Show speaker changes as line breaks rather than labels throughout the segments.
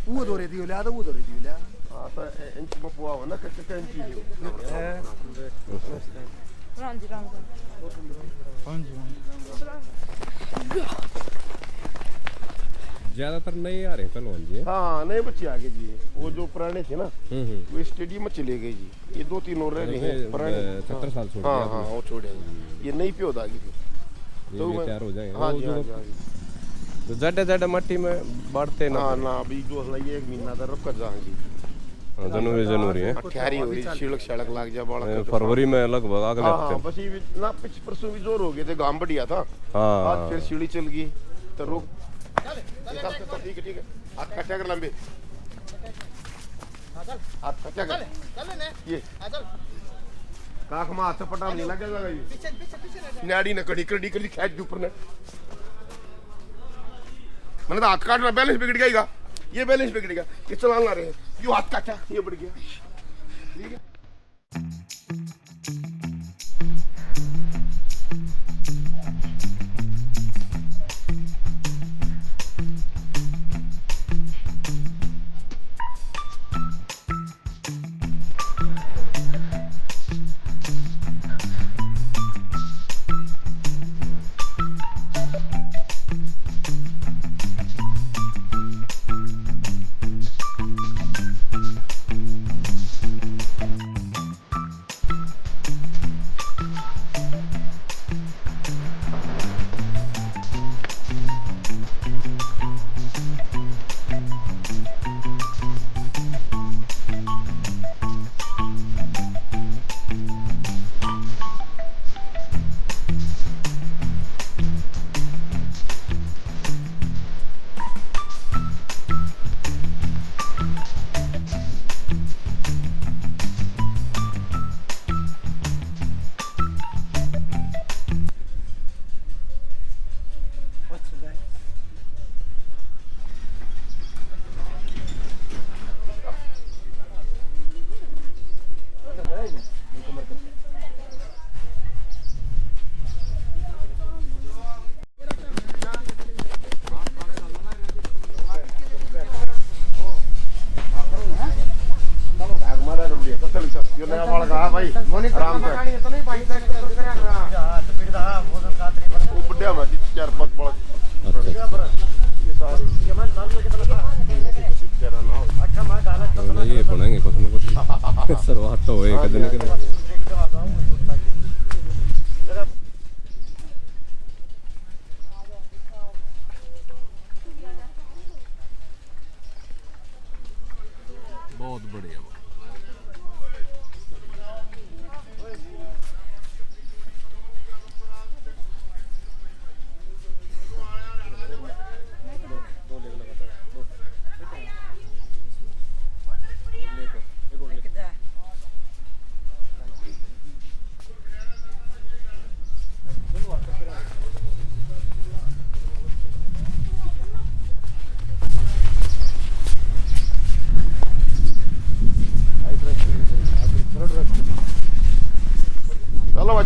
Uudori tyyliä, tai uudori tyyliä.
Tai ensi mapua on näkö kenki hiu.
Ranji.
ज्यादातर नए आ रहे हैं पहलवान जी।
हाँ नए बच्चे आ गए जी, वो जो पुराने थे ना वो स्टेडियम में चले गए जी। ये 2-3 और रह गए हैं पुराने।
70 साल छोड़
हाँ हाँ वो छोड़े, ये नई पे होता गई थी
तो तैयार हो जाएंगे।
हाँ जी हाँ
तो ज्यादा मट्टी में बढ़ते ना।
हाँ ना अभी जो है एक महीना तक रुक कर जाएंगे।
जनवरी है,
ठहरी हो रही, छिड़क लाग जा बड़ा।
फरवरी में लगभग अगले हफ्ते।
हाँ बस ये ना पिछ परसों भी जोर हो गए थे, गांव बढ़िया था। आज फिर सीढ़ी चल गई तो रुक। ठीक है हाथ खट्टा कर लंबे, हाथ खट्टा कर ये काख में हाथ पटा नहीं लगेगा ये नाड़ी न कड़ी कड़ी कड़ी खींच दे ऊपर ने। मैंने तो हाथ काटना, बैलेंस बिगड़ जाएगा, ये बैलेंस बिगड़ेगा, ये चलाना रहे यो हाथ काटा ये बढ़ गया। ठीक है यो नया वाला कहा भाई आराम से वो बुढ़िया में 4-5 बड़ा ये सारे
ये बनाएंगे कुछ ना कुछ शुरुआत तो होए कदम न कदम। बहुत बढ़िया।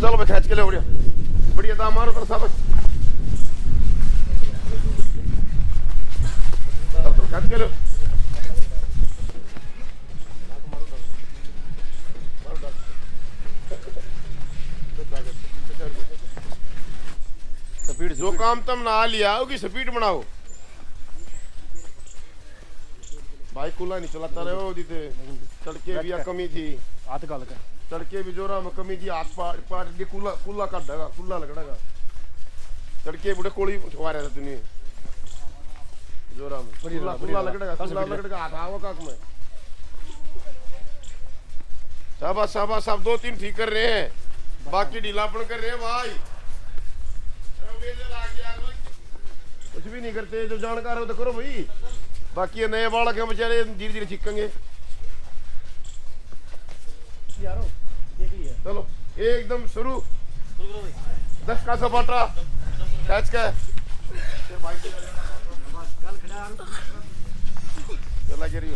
चलो भाई खींच के ले बढ़िया बढ़िया दाम मारो कर सब तो खींच के ले स्पीड जो काम तुम ना लिया होगी स्पीड बनाओ भाई कुला नहीं चलाता रहे हो दीते तड़के भी कमी थी हाथ गल का तड़के भी जोरा में कमी थी हाथ पाट दे कुला कुला काटेगा कुला लगड़ेगा तड़के बुढ़े कोड़ी छुआ रहा था तूने जोरा में कुला लगड़ेगा हाथ आओ काक में शाबाश सब 2-3 ठीक कर रहे हैं बाकी ढीलापन कर रहे हैं भाई कुछ भी नहीं करते जो जानकार हो तो करो भाई बाकी नए बालक हैं बेचारे धीरे धीरे सीखेंगे चलो एकदम शुरू 10 का सपाटा कैच का चला गिरी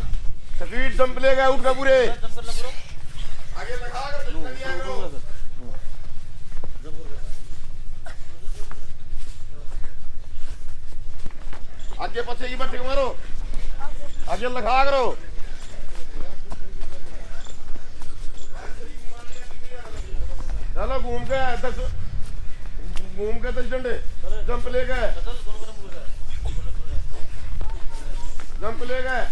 स्पीड दम लेगा उठ का पूरे आगे लगा आगे पीछे ये बैठे मारो आगे लगा करो। चलो घूम के 10 डंडे जंप ले गए, जंप ले गए।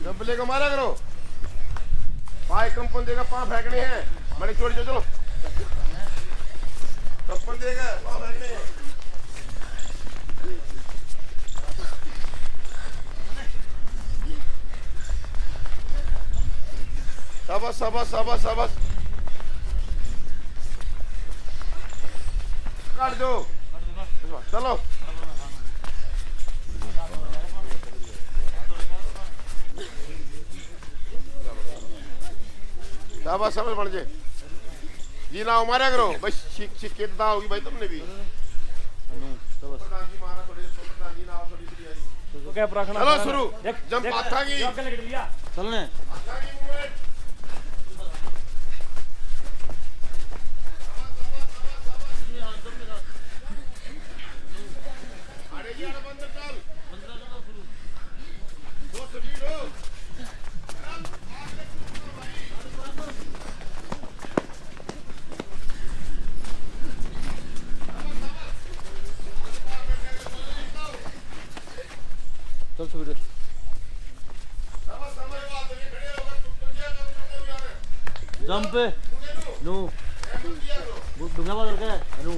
जंप लेकर मारा करो। पाए कंपन देगा, पाँव फेंकने हैं। बड़ी चोरी चलो, कंपन देगा, पाँव फेंकने हैं। शाबाश शाबाश शाबाश शाबाश। काट दो, चलो। शाबाश शाबाश बन जाए जी ना मारा करो भाई। सीख के दादा होगी भाई तुमने भी। चलो शुरू, जंप हाथा की
चलने चल सुबह जंप नो दुनिया बदल के अनु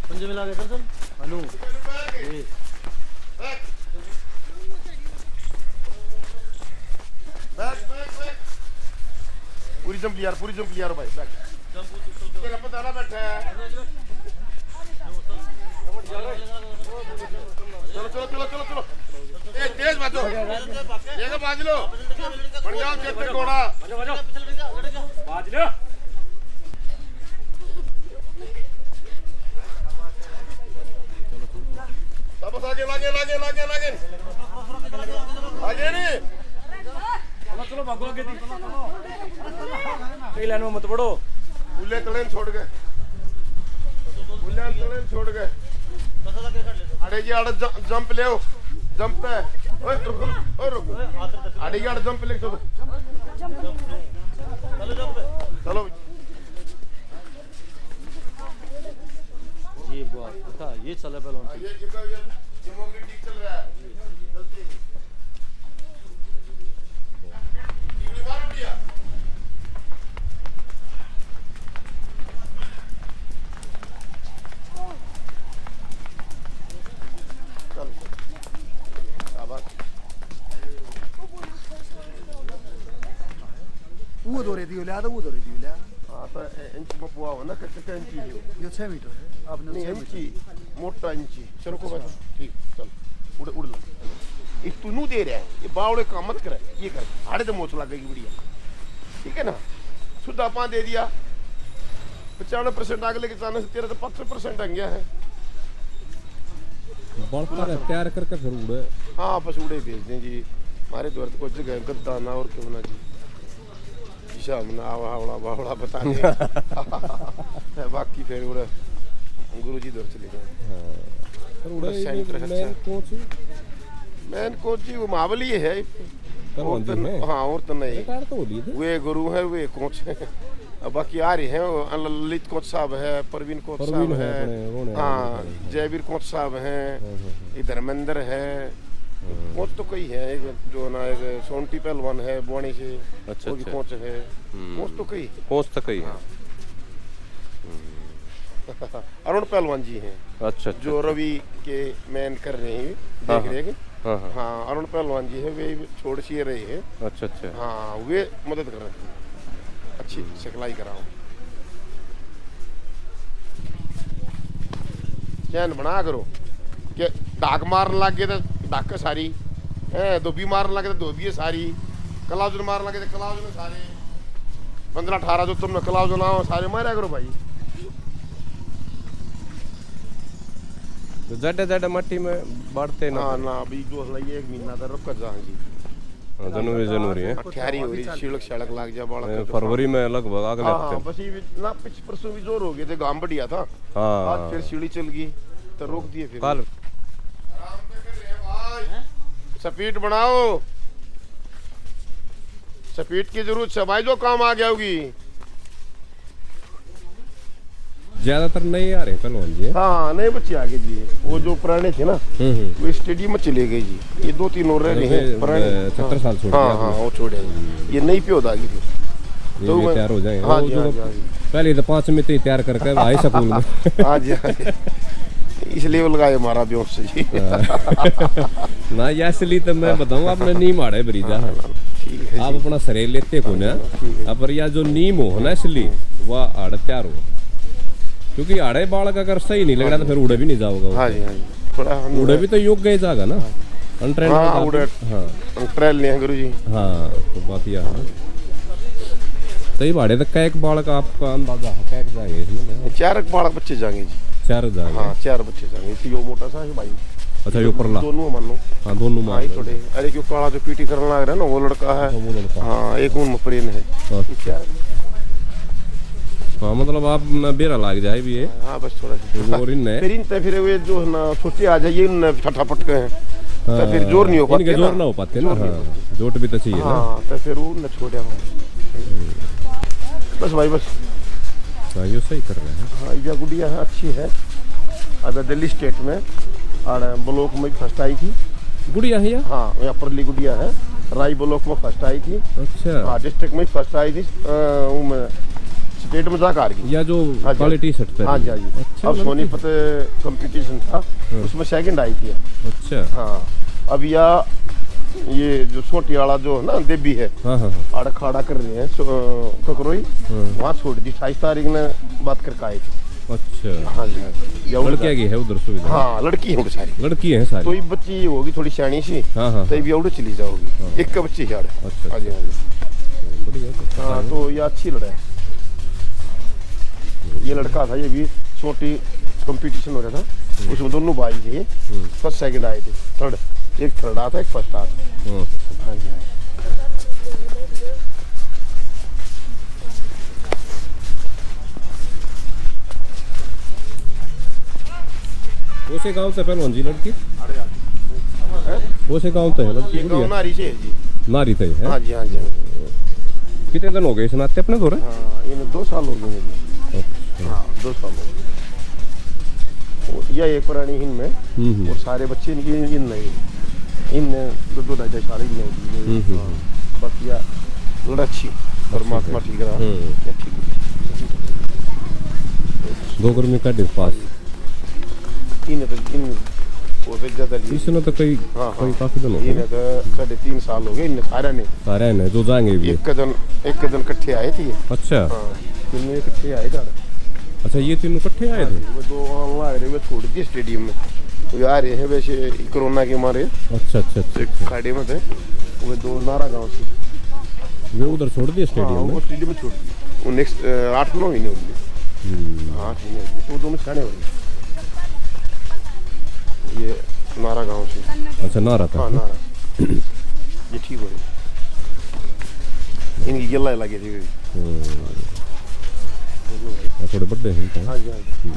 पंजे मिला के चल अनु
पूरी जंप लिया, पूरी जंप लिया भाई। बैक तेरा पता ना बैठा है। चलो चलो चलो चलो चलो, तेज बाजो, ये तो बाज लो, बन जाओ चेक पे घोड़ा,
बाज लो।
वापस आगे लागे लागे लागे लागे आगे नहीं।
चलो चलो भागो आगे दी, कई लाइन में मत पड़ो।
बुल्ले तले छोड़ गए, बुल्ले तले छोड़ गए। अरे जी आड़ जंप ले, जंप है। ओए रुको, ओए रुको। अरे जी आड़ जंप ले, चलो चलो।
ये बात पता, ये चले पहले
ये मोगरी ठीक चल रहा है।
वो दो रे दियोला तो वो दो रे दियोला।
हाँ तो इंच में पुआ हो ना, कितना इंची है
ये 6 मीटर है। आपने
नहीं इंची मोटा इंची। चलो को बस ठीक, चल उड़ उड़ लो। ये तू नू दे रहा है, ये बावड़े काम मत कर, ये कर आड़े तो मोच लगेगी बढ़िया, ठीक है ना। सुधा पाँ दे दिया, 95% आगे लेके जाने से तेरा तो 5% आ गया है।
बढ़ता है तैयार करके फिर उड़े।
हाँ बस उड़े भेज दें जी। हमारे द्वार तो कुछ जगह गद्दा ना और क्यों ना जी, ना आवड़ा बावड़ा बता दें। बाकी फिर उड़े गुरु जी दौर चले गए। मैन कोच जी वो महाबली है। हाँ और तो नहीं, वे गुरु है, वे कोच है। बाकी आ रहे हैं ललित कोच साहब है, परवीन कोच साहब है, हाँ जयवीर कोच साहब हैं, धर्मेंद्र है। कोच तो कई है, एक जो ना एक सोनटी पहलवान है बुआनी से, वो भी कोच है। कोच तो कई है। अरुण पहलवान जी हैं। अच्छा जो रवि के मैन कर रहे हैं देख रेख। हाँ अरुण पहलवान जी है, वे छोड़ सी रहे हैं। अच्छा अच्छा हाँ वे मदद कर रहे हैं, अच्छी सिखलाई कराओ। चैन बना करो कि डाक मारन लग गए तो डाक सारी है, धोबी मारन लगे तो धोबी सारी, कलाउजन मारन लगे तो कलाउजन सारे, 15-18 जो तुमने कलाउजन आओ सारे मारा करो भाई।
तो जड़े जड़े मट्टी में बढ़ते ना
ना ना अभी जो है 1 महीना तक रुक कर जाएंगे।
जनवरी है।
ठहरी हो रही छिड़क छड़क लाग जा बाड़ा
फरवरी में लगभग अगले
हाँ
हफ्ते।
बस ये ना पिछ परसों भी जोर हो गए थे, गांव बढ़िया था।
हाँ
आज फिर सीढ़ी चल गई तो रोक दिए फिर।
कल
स्पीड बढ़ाओ, स्पीड की जरूरत है भाई, जो काम आ गया होगी।
ज्यादातर नहीं आ रहे पहलवान जी।
हाँ नए बच्चे आ गए जी, वो जो पुराने थे ना वो स्टेडियम में चले गए जी। ये 2-3 और रह रहे हैं पुराने।
70 साल छोड़
हाँ हाँ वो छोड़े, ये नई पे होता थी
तो ये तैयार हो जाएंगे।
हाँ
वो
जी,
जो
हाँ जी, हाँ जी।
पहले तो 5 में तो तैयार करके भाई स्कूल में।
हाँ जी हाँ जी, इसलिए वो लगाए हमारा ब्योस से जी।
ना इसलिए तो मैं बताऊँ आपने नीम आड़े बरीजा है।
ठीक है
आप अपना शरीर लेते को ना, पर या जो नीम हो ना इसलिए वह आड़ तैयार हो, क्योंकि आड़े बाल का अगर सही नहीं लग रहा तो फिर उड़े भी नहीं जाओगा।
हाँ जी हाँ जी, थोड़ा
उड़े भी तो योग गए जाएगा ना अनट्रेन।
हाँ उड़े
हाँ
ट्रेल नहीं है गुरु जी।
हाँ तो बात यह है। तो ये भाड़े तक का एक बाल का आपका अंदाजा है क्या जाएंगे इसमें?
4 बालक बच्चे जाएंगे जी।
4 जाएंगे।
हाँ 4 बच्चे जाएंगे। इसी यो मोटा सा है भाई।
अच्छा यो परला
दोनों मान लो।
हाँ दोनों
हाँ ये थोड़े, अरे क्यों काला जो पीटी करने लग रहा है ना वो लड़का है।
वो लड़का।
हाँ एक उन मपरेन है।
हाँ मतलब आप ना बेरा लाग जाए भी है।
हाँ बस थोड़ा सा
और इन
फिर इन फिर वे जो है ना छोटे आ जाइए इन फटाफट के हैं तो फिर जोर नहीं हो पाते,
जोर ना हो पाते ना। हाँ जोट भी तो चाहिए ना।
हाँ तो फिर वो न छोड़े बस भाई बस।
हाँ ये सही कर रहे हैं।
हाँ ये गुड़िया है अच्छी है। अब दिल्ली स्टेट में और ब्लॉक में फर्स्ट आई थी
गुड़िया है या?
हाँ यहाँ परली गुड़िया है, राई ब्लॉक में फर्स्ट आई थी।
अच्छा
हाँ डिस्ट्रिक्ट में फर्स्ट आई थी, स्टेट में जाकर आ गई।
या जो काली टी शर्ट पे।
हाँ जी हाँ जी।
अच्छा,
अब सोनीपत कंपटीशन था उसमें सेकंड आई थी।
अच्छा
हाँ अब ये जो छोटी वाला जो है ना देवी है,
हाँ हाँ
आड़ा खाड़ा कर रहे हैं ककरोई, वहाँ छोड़ दी। 28 तारीख ने बात करके आई थी।
अच्छा
हाँ जी हाँ जी।
लड़कियाँ की है उधर सुविधा?
हाँ लड़की है सारी,
लड़की है सारी।
तो ये बच्ची होगी थोड़ी सियानी सी,
हाँ हाँ
तो भी औड़े चली जाओगी। एक का बच्ची है।
अच्छा
हाँ जी हाँ जी।
बढ़िया।
हाँ तो ये अच्छी लड़ा है। ये लड़का था, ये भी छोटी कंपटीशन हो रहा था उसमें दोनों भाई थे। फर्स्ट सेकंड आए थे, थर्ड एक थर्ड आता एक फर्स्ट आता। हाँ जी हाँ।
वो से गांव से पहलवान जी लड़की? वो से गांव से है लड़की?
ये गाँव नारी से है जी।
नारी से है?
हाँ जी हाँ जी।
कितने दिन हो गए सुनाते अपने दौरे?
हाँ इन्हें 2 साल हो गए मुझे। हाँ 2 साल हो गए। यह एक पुरानी हिंद में और सारे बच्चे इनकी इन नहीं, इन 2 ढाई साल इन नहीं। बाकी या लड़ा अच्छी, परमात्मा ठीक रहा।
दो गर्मी का पास
इन वो से ज्यादा
इसने तो कई काफी दिन हो
गए। 3.5 साल हो गए इन सारे
ने जो जाएंगे भी।
एक दिन इकट्ठे आए थे।
अच्छा
तीनों इकट्ठे आए थे।
अच्छा ये तीनों इकट्ठे आए थे?
वो 2 आ रहे वे छोड़ दिए स्टेडियम में, वो आ रहे हैं वैसे कोरोना के मारे।
अच्छा अच्छा अच्छा
खाड़ी में थे वो 2 नारा गांव से,
वे उधर छोड़ दिए स्टेडियम में?
वो स्टेडियम में छोड़ दिए। वो नेक्स्ट 8-9 महीने हो गए। 8 महीने हो गए, वो दोनों छाने हो गए। ये नारा गांव से।
अच्छा नारा था।
हाँ नारा ये ठीक हो रही, इनकी गिल्ला लगी थी।
थोड़े बड़े हैं।
हाँ जी हाँ जी।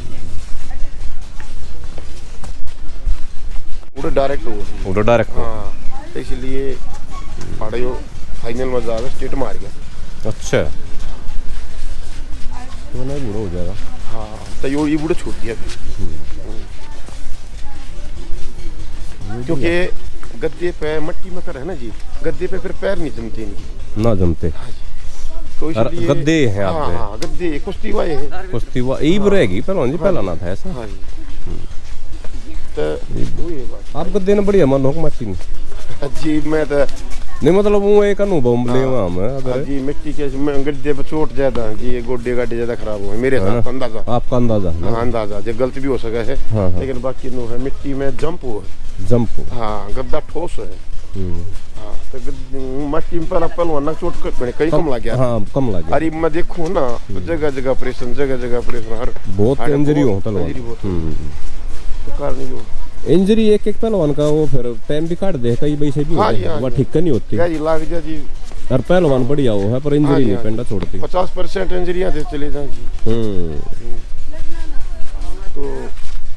उधर डायरेक्ट हो,
उधर डायरेक्ट।
हाँ इसलिए पहाड़ी फाइनल में जाकर स्टेट मार गया।
अच्छा तो नहीं बूढ़ा हो जाएगा।
हाँ तो ये बूढ़ा छूट दिया क्योंकि गद्दे पे मट्टी में कर है ना जी, गद्दे पे फिर पैर नहीं जमते इनकी।
ना जमते।
हाँ जी तो इसलिए
गद्दे हैं आप?
हाँ गद्दे कुश्ती वाले हैं।
कुश्ती हुआ ईब रहेगी पहलवान जी, पहला ना था ऐसा।
हाँ जी तो ये बात
आप गद्दे ने बढ़िया मन हो मट्टी में
जी। मैं तो
नहीं मतलब वो एक अनुभव ले मैं अगर
जी मिट्टी के गड्ढे पे चोट ज्यादा है जी, गोड्डे गाड्डे ज्यादा खराब हुए मेरे साथ अंदाजा।
आपका अंदाजा?
हाँ अंदाजा जो गलत भी हो सका है।
हाँ, हाँ।
लेकिन बाकी नो है मिट्टी में जंप हुआ। हाँ गद्दा ठोस है। हाँ तो मट्टी में पहलवान चोट कहीं कम लग गया।
हाँ कम लग गया।
अरे मैं देखूँ ना जगह जगह ऑपरेशन, जगह जगह ऑपरेशन, हर
बहुत इंजरी हो पहलवान।
तो कारण
इंजरी एक एक पहलवान का वो फिर टाइम भी काट दे, कई पैसे भी
हाँ जी, हाँ
वो
जी।
ठीक नहीं होती।
क्या जी लाग जा जी,
और पहलवान बढ़िया वो है पर इंजरी
हाँ जी,
नहीं
हाँ
पेंडा छोड़ती।
50% इंजरियां से चले जाए जी। तो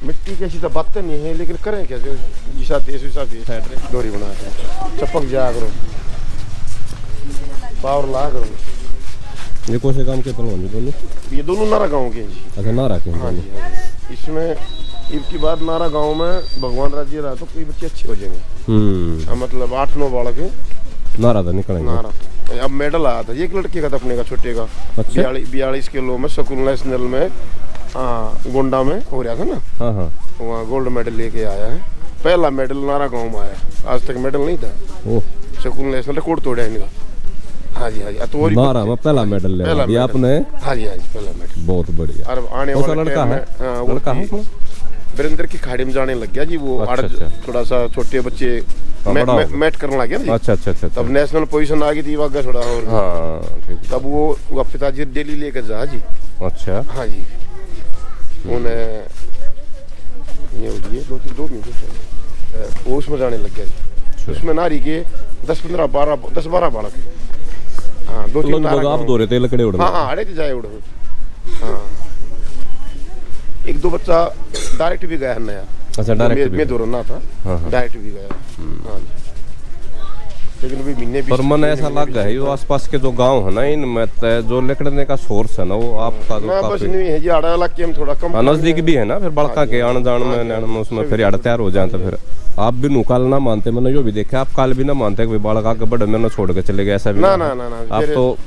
मिट्टी कैसी तो बात नहीं है, लेकिन करें क्या, जो जिसा देश वैसा देश डोरी बना के चपक जा करो, पावर ला करो।
ये कौन से काम के पहलवान जी दोनों?
ये दोनों नारा गाँव के हैं जी।
अच्छा नारा के हैं
हाँ
दोनों।
जी, हाँ जी। इसमें इनकी बात नारा गांव में भगवान राज्य रहा तो कोई बच्चे अच्छे हो जाएंगे। मतलब 8-9 बालक है
नारा था निकलेंगे।
नारा। अब मेडल आया था एक लड़के का था अपने का छोटे का,
अच्छा।
42 किलो में स्कूल नेशनल में गोंडा में हो रहा था ना।
हाँ हाँ।
वहाँ गोल्ड मेडल लेके आया है, पहला मेडल नारा गाँव में आया, आज तक मेडल नहीं था।
ओह
स्कूल नेशनल रिकॉर्ड तोड़ा इनका। हाँ जी, हाँ जी। तो
नारा में पहला मेडल ले दिया आपने।
हाँ जी, हाँ जी, पहला मेडल।
बहुत बढ़िया।
और आने
कौन सा
वाला
लड़का है? लड़का है कौन?
वीरेंद्र की खाड़ी में जाने लग गया जी वो।
अच्छा।
थोड़ा सा छोटे बच्चे मैट करने लग गया ना जी।
अच्छा।
तब नेशनल पोजीशन आ गई थी वागा थोड़ा और।
हाँ ठीक।
तब वो पिताजी डेली लेकर जा जी।
अच्छा।
हाँ जी, उन्हें ये हो गई 2 मिनट वो उसमें जाने लग गया जी। उसमें नारी के 10-12 बालक है। हाँ 2-3
लगभग आप दो रहे थे लकड़े उड़।
हाँ अरे जाए उड़। हाँ 1-2 बच्चा डायरेक्ट भी गया है नया।
अच्छा डायरेक्ट
मैं दौड़ना था।
हाँ।
डायरेक्ट भी गया। हाँ जी, लेकिन अभी महीने
पर मन ऐसा लग है जो आसपास के जो गांव है ना इनमें जो लकड़ने का सोर्स है ना वो आपका जो
ना बस
काफी
नहीं है जी, आड़ा इलाके में थोड़ा कम।
नजदीक भी है ना, फिर बड़का के आने जान में उसमें फिर आड़ तैयार हो जाए तो फिर आप भी नुकाल ना मानते। मैंने यो भी देखा आप काल भी ना मानते कि बालक आगे बड़े मैंने छोड़ के चले गए, ऐसा भी
ना।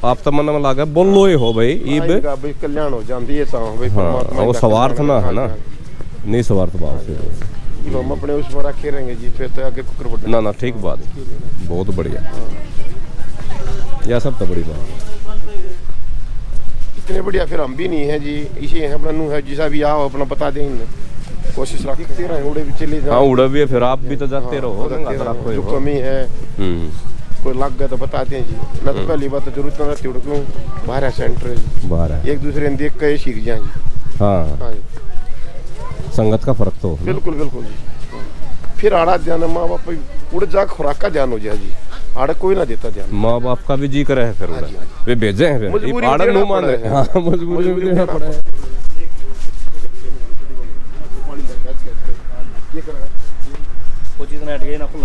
आप तो मन में लगा बोलो ही हो भाई ईब
भाई कल्याण हो जाती है भाई।
हाँ वो स्वार्थ ना है ना, नहीं स्वार्थ भाव से
हम अपने उस पर रखे रहेंगे जी, फिर तो आगे कुकर बढ़ना।
ना ठीक बात, बहुत बढ़िया। यह सब तो बड़ी बात।
इतने बढ़िया फिर हम भी नहीं है जी, इसी अपना नू है जिसा भी आओ अपना बता दें, कोशिश रखते रहे उड़े भी चले जाओ।
हाँ उड़े भी फिर आप भी तो जाते रहो,
जो कमी है कोई लग गया तो बताते हैं जी। ना तो पहली बात तो जरूरत ना रहती क्यों बाहर है सेंटर है
बाहर
एक दूसरे ने देख कर सीख जाए जी।
हाँ संगत का फर्क तो
बिल्कुल जी। फिर आड़ा ध्यान माँ बाप उड़ जा खुराक का ध्यान हो जाए जी, आड़ा कोई ना देता ध्यान।
माँ बाप का भी जी करे है फिर वे भेजे हैं फिर आड़ा नो मान रहे। हाँ मजबूरी में देना पड़ा है।
कुछ इतना हट गया ना खुल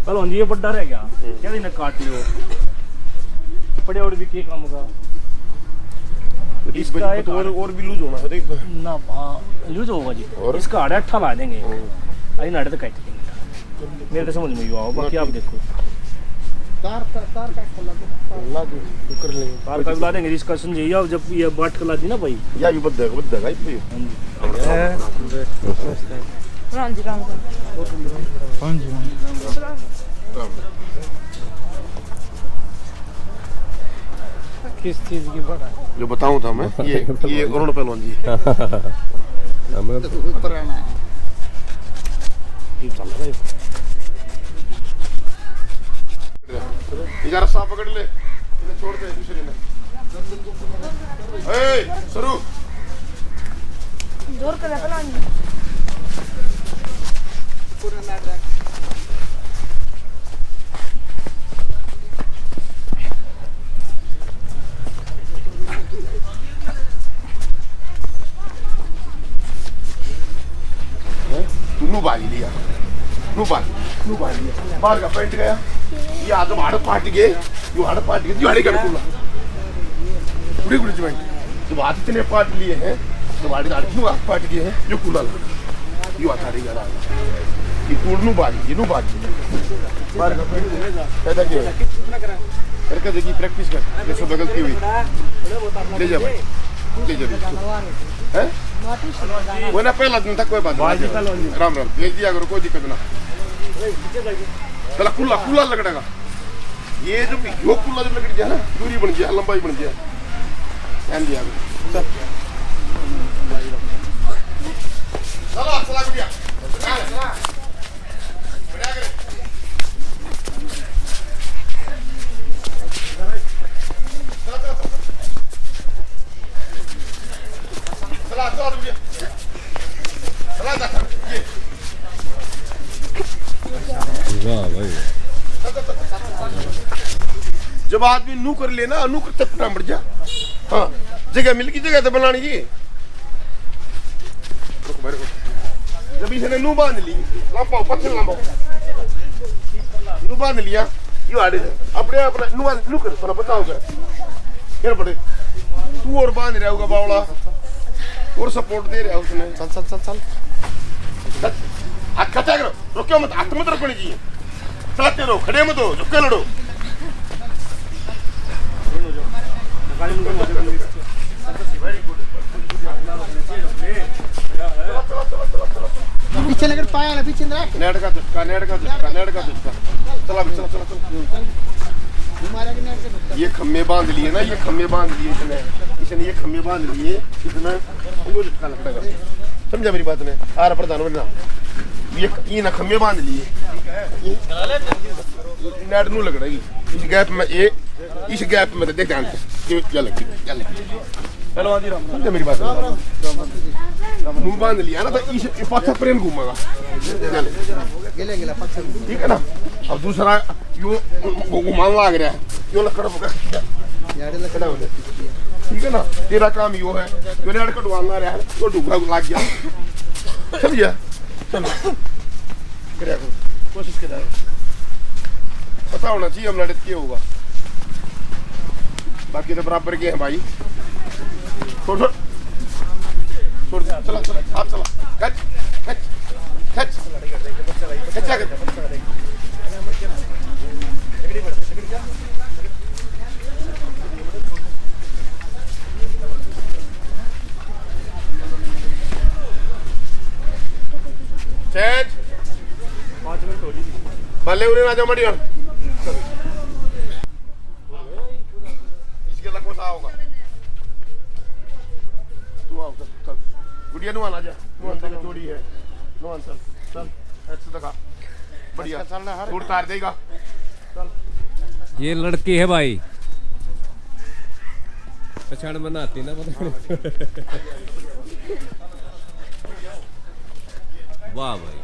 कल जी ये बड़ा रह गया क्या दिन काट लियो बड़े और भी के काम का इसका एक
और भी लूज होना है
ना। हाँ लूज होगा जी। इसका आड़ा 8 ला देंगे, आई नाड़े तो काट देंगे। मेरे तो समझ में ही आओ, बाकी आप देखो
तार का खोला
कर लेंगे।
तार का ला देंगे इसका समझिए। अब जब ये बाट ला दी ना भाई
या भी बद्दा भाई।
राम जी
किस चीज की बड़ा
जो बताऊं था मैं ये अरुण पहलवान जी
पुराना है।
इधर सांप पकड़ ले, इन्हें छोड़ दे दूसरे ने। ए सरू
जोर कर पहलवान जी।
नू बाली लिया बाहर का पेंट गया ये आदम हाड़ पाट गए यो हाड़ पाट गए जो हाड़ी कर कुला गुड़ी जॉइंट जब हाथ इतने पाट लिए हैं तो हाड़ी हाड़ क्यों हाथ पाट गए हैं यो कुला यो हाथ हाड़ी गया ये टूड़ नू बाली बाहर का पेंट पैदा किया करके देखिए प्रैक्टिस कर जैसे बगलती हुई ले जा भाई ले जा हैं वो ना पहला दिन था कोई बात नहीं। राम भेज दिया करो कोई दिक्कत ना। पहला कुल्ला लगड़ेगा ये जो कुल्ला जब लकड़ी जाए ना दूरी बन गया लंबाई बन गया ध्यान दिया चला बढ़िया चला
वाह भाई
जब आदमी नू कर लेना नू करते पटा मर जा हाँ जगह मिल गई जगह तो बनानी जी जब इसने नू बांध ली लंबाओ पत्थर लंबाओ नू बांध लिया ये आड़े अपने अपना नू कर थोड़ा बताओगे फिर बड़े तू और बांध रहा होगा बावला और सपोर्ट दे रहा है उसने चल चल चल चल हाथ खचा करो रुको मत हाथ मत रखनी चाहिए चलाते रहो खड़े मत हो झुके लड़ो
पीछे लेकर पाया ना पीछे रख
नेट का झटका चला चला चला ये खम्मे बांध लिए ना ये खम्मे बांध लिए इसने ये खम्मे बांध लिए इसने उनको झटका लगता है समझा मेरी बात ने आर प्रधानमंत्री ना ये ना खम्मे बांध लिए नेट नू लग रही इस गैप में ये इस गैप में देख ध्यान से क्या लग चलो आदि राम समझा मेरी बात नू बांध लिया ना तो इस पत्थर प्रेम घूमेगा ठीक है ना अब दूसरा यो घुमान लग रहा है यो लकड़ ठीक है ना तेरा काम यो है जो नेट कटवाना रहा है तो डूबा लग गया समझिया चलो कोशिश करें पता होना चाहिए हम लड़त क्या होगा बाकी तो बराबर के हैं भाई छोड़ छोड़ चला चला आप चला कच कच कच कच्चा कर चेंज 5 मिनट हो रही भले उन्हें ना जाओ मड़ी इसके लग कोसा होगा तू आओ चल गुड़िया नुआन आ जा नुआन से जोड़ी है नुआन चल चल ऐसे दिखा बढ़िया चलना हर दूर तार देगा चल
ये लड़की है भाई पहचान बनाती ना पता वाह भाई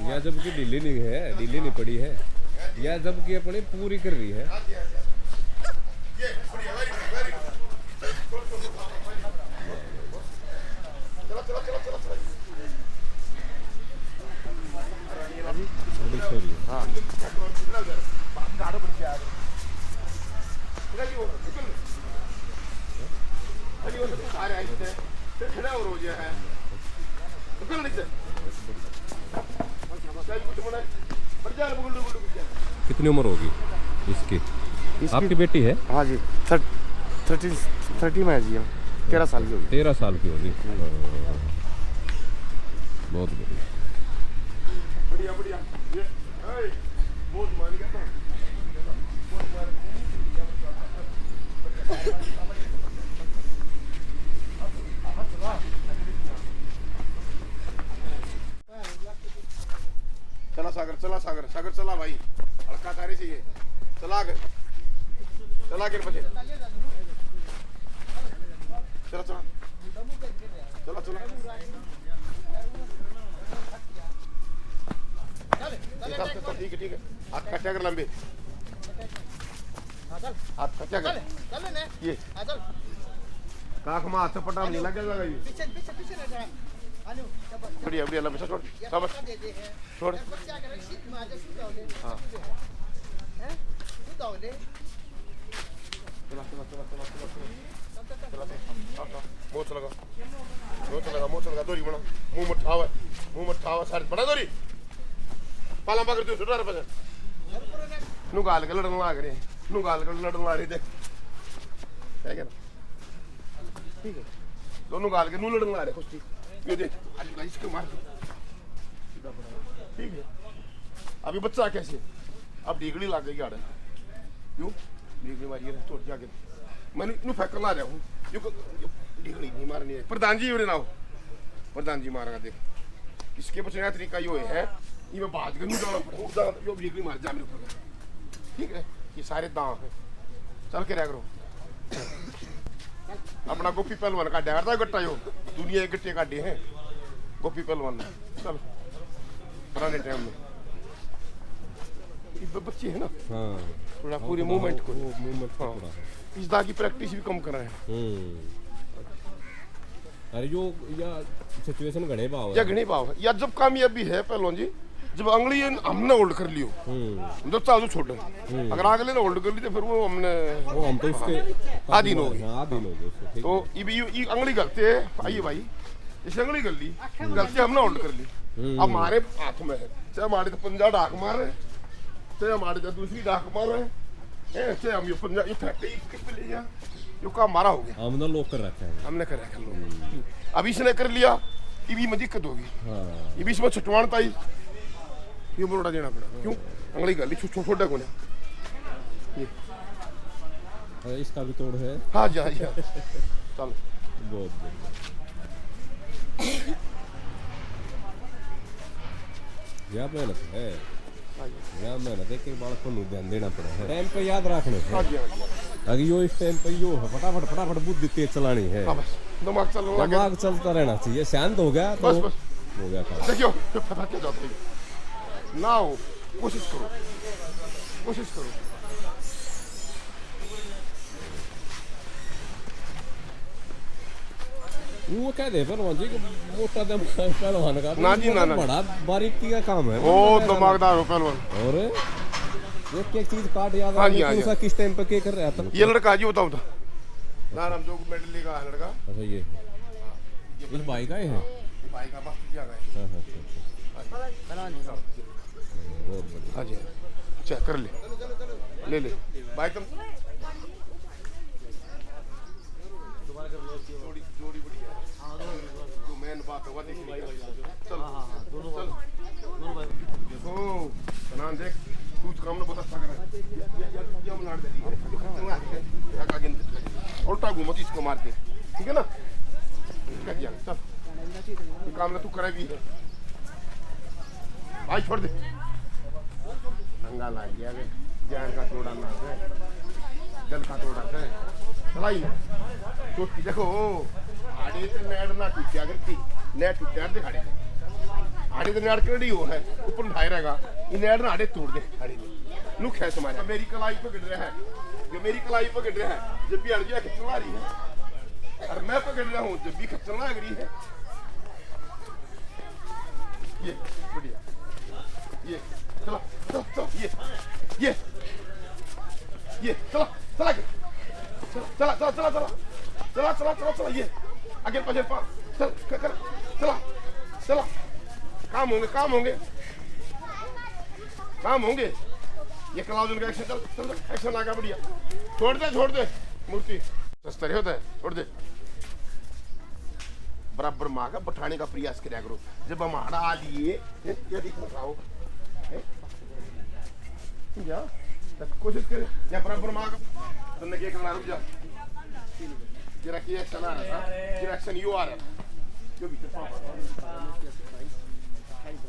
या जबकि ढीली नहीं पड़ी है या जबकि अपनी पूरी कर रही है कितनी उम्र होगी इसकी आपकी बेटी है
हाँ जी 30 में है जी 13 साल की होगी
13 साल की होगी बहुत बढ़िया
बढ़िया बढ़िया ये बहुत मान गया चला सागर चला भाई हल्का तारे से ये चला कर बचे चला ठीक है हाथ कट्या कर लंबे हाथ कट्या कर ये काख में हाथ से पटा नहीं लगेगा ये बढ़िया बढ़िया लंबे छोड़ शाबाश छोड़ हाँ मोच लगा दोरी बना मुंह मठावा सारे बड़ा दोरी पाला पकड़ तू छुटा रहा नू गाल के लड़न लाग रहे देख है क्या ठीक है दोनों गाल के नू लड़न ला रहे कुश्ती ये देख इसको मार ठीक है अभी बच्चा कैसे अब डिगड़ी लग गई गाड़ क्यों डिगड़ी मारी है तो जाके मैंने इतनी फेंक ला रहा हूँ डिगड़ी नहीं मारनी है प्रधान जी उरे नाओ प्रधान जी मारेगा देख इसके बचने का तरीका यो है ये मैं बात करनी जाना यो डिगड़ी मार जा मेरे ऊपर ठीक है ये सारे दांव है चल के रह करो अपना गोपी पहलवान का डरता गट्टा यो दुनिया के गट्टे काटे हैं गोपी पहलवान चल पुराने टाइम में बच्चे है ना हाँ थोड़ा पूरी मूवमेंट को हाँ इस दा की प्रैक्टिस भी कम कर रहे हैं
अरे जो या सिचुएशन घणे भाव
या घणे भाव या जब कामयाबी है पहलवान जी जब अंगली हमने होल्ड कर लियो जो चालू छोड़ अगर अगले ने होल्ड कर ली तो फिर वो हम तो उसके आधीन हो गए तो ये अंगली गलती है आइए भाई इस अंगली कर ली गलती हमने होल्ड कर ली अब हमारे हाथ में है चाहे हमारे तो पंजा डाक मार रहे चाहे हमारे तो दूसरी डाक मार रहे हैं चाहे हम ये पंजा ये फैक्ट्री किस पे ले जा जो काम हमारा हो गया हमने लोग कर रखा है हमने कर रखा लोग अब इसने कर लिया ये भी दिक्कत होगी ये भी इसमें छुटवान ताई ये बरोड़ा देना पड़ा क्यों अंगली गली छोटा कोने
ये इसका भी तोड़ है
हाँ जी हाँ जी चल
बहुत या मेहनत है या मेहनत एक बार को ध्यान देना पड़ा है टाइम पे याद रखना है
हाँ जी हाँ जी
अगर यो इस टाइम पे यो फटाफट बुद्धि तेज चलानी है
दिमाग
चलता रहना चाहिए शांत हो गया तो
बस
हो गया काम
देखियो फटाफट जाते हैं ना हो कोशिश करो
वो कह दे पहलवान जी मोटा दम पहलवान का
ना जी ना
बड़ा बारीकी का काम है
बहुत दिमागदार हो पहलवान
और एक चीज काट याद आ गई कौन किस टाइम पे क्या कर रहा था
ये लड़का जी बताओ तो नाम जो मेडल लेगा लड़का
अच्छा ये इस भाई का है
भाई का बस क्या है
हां बहुत बढ़िया
हां जी चेक कर ले भाई तुम दोबारा कर लो जोड़ी बढ़िया तो मेन बात है वो देख चल हां दोनों भाई देखो नाम देख तू काम ना बहुत अच्छा कर रहा है ये हम लाड़ दे दी है आगे उल्टा घूमो इसको मार दे ठीक है ना कर दिया चल ये काम ना तू करे भी भाई छोड़ दे अंगा लग गया के जान का तोड़ा ना है जल का तोड़ा है चलाई ना चोटी देखो आड़े ते नेड ना टूटिया करती नेट टूटिया दे खाड़े आड़े ते नेड कड़ी हो है ऊपर उठाए रहेगा ये नेड ना आड़े तोड़ दे खाड़े में नुक है तुम्हारे मेरी कलाई पकड़ रहा है ये मेरी कलाई पकड़ रहा है जब भी अड़जिया खिंचवा रही है और मैं पकड़ रहा हूँ जब भी खिंचना लग रही है ये बढ़िया ये चलो ये चला ये आगे पीछे चला काम होंगे ये कलाउजन का एक्शन चल एक्शन आ गया बढ़िया छोड़ दे मूर्ति सस्ता होता है छोड़ दे बराबर माँ का बैठाने का प्रयास कराया करो जब हम आड़ा आ लिए यदि बताओ जा कोशिश करे या बराबर माँ का तुमने क्या करना रुक जा तेरा की एक्शन आ रहा था तेरा एक्शन यू आ रहा था जो भी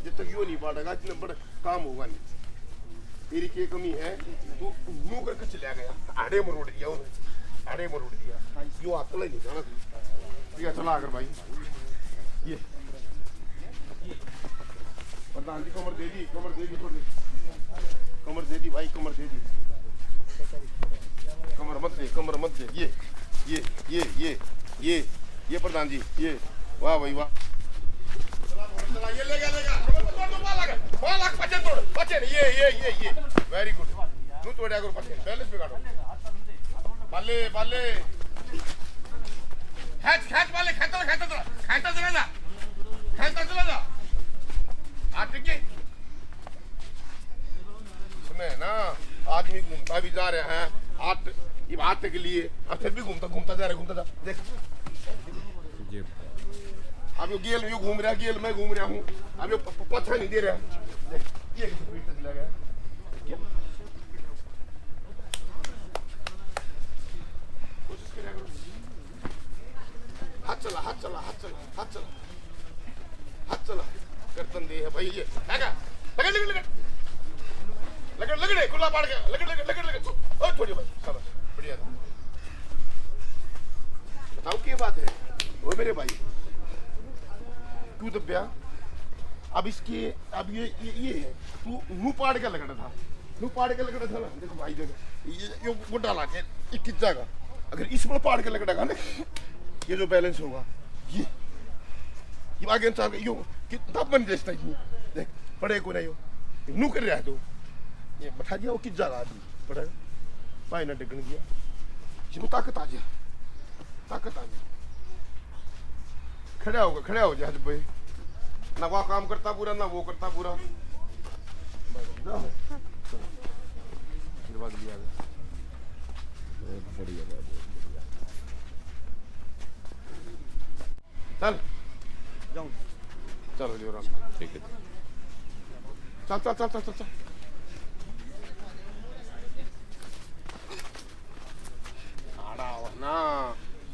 जब तक यू नहीं बढ़ेगा इतने बड़े काम होगा नहीं तेरी क्या कमी है तू यूं करके चला गया आड़े मरोड़ दिया यूं अकेला नहीं जाना ठीक है चला अगर भाई ये प्रधान जी कमर दे दी थोड़ी कमर दे दी भाई कमर मत दे ये प्रधान जी ये वाह भाई वाह चला ये लेगा तोड़ ये वेरी गुड नू तोड़ा करो पचे बैलेंस बिगाड़ो बाले खींच वाले खेचता चला जा ठीक सुने ना आदमी घूमता भी जा रहे हैं हाथ के लिए और फिर भी घूमता जा देख अब गेल में घूम रहा गेल मैं घूम रहा हूँ अब पछा नहीं दे रहा ये चला गया कोशिश चला हाथ चला हाथ चला हाथ चला हाथ चला गर्दन दे है भाई ये हैगा लगड़ लगड़ लगड़ लगड़ लगड़ कुल्ला पाड़ के लगड़ लगड़ लगड़ लगड़ ओ छोड़िए भाई शाबाश बढ़िया था बताओ क्या बात है ओ मेरे भाई तू दब्या अब इसके अब ये है तू मुंह पाड़ के लगड़ा था मुंह पाड़ के लगड़ा था ना देखो भाई देखो ये वो डाला के किस जगह अगर इस पर पाड़ के लगड़ेगा ना ये जो बैलेंस होगा ये आगे इंसान यो कितना बन जैसा ये देख पड़े को नहीं हो नू कर रहा है तो ये बैठा दिया वो किस जगह आदमी पड़ा भाई ना डिगन गया जिसमें ताकत आ गया खड़ा हो जा भाई ना वो काम करता पूरा ना वो करता पूरा आशीर्वाद लिया
बढ़िया
चल जाऊं चलो जी राम
ठीक है
चल चल चल चल चल चल आड़ा हो ना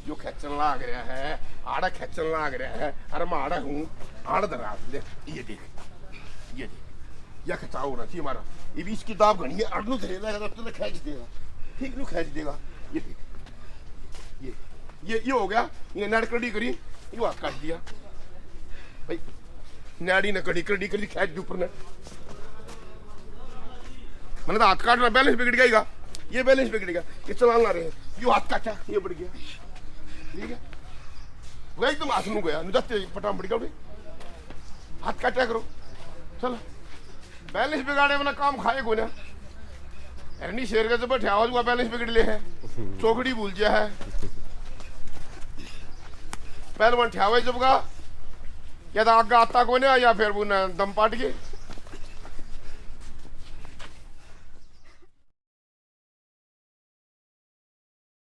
यो खेचन लाग रहा है आड़ा खेचन लाग रहा है अरे मैं आड़ा हूँ आड़ दरा देख ये देख या खचाओ ना थी हमारा ये भी इसकी दाब घनी है अड़नू धरेगा तो तुझे खींच देगा ठीक नू खींच देगा ये देख ये हो गया ये नड़कड़ी करी ये हाथ काट दिया भाई नाड़ी ने कड़ी कड़ी कड़ी खींच दी ऊपर ने मैंने तो हाथ काटना बैलेंस बिगड़ गया ये बैलेंस बिगड़ गया ये चलान ला रहे हैं ये हाथ काटा ये बढ़ गया ठीक है वही तुम हाथ में गया दस्ते पटाम बढ़ गया भाई हाथ काटा करो चलो बैलेंस बिगाड़े अपना काम खाए को ना एरनी शेर का जब बैठा हुआ बैलेंस बिगड़ ले है चौकड़ी भूल गया है पहलवान ठ्यावे जब का या तो आगे आता को ना या फिर वो दम पाट के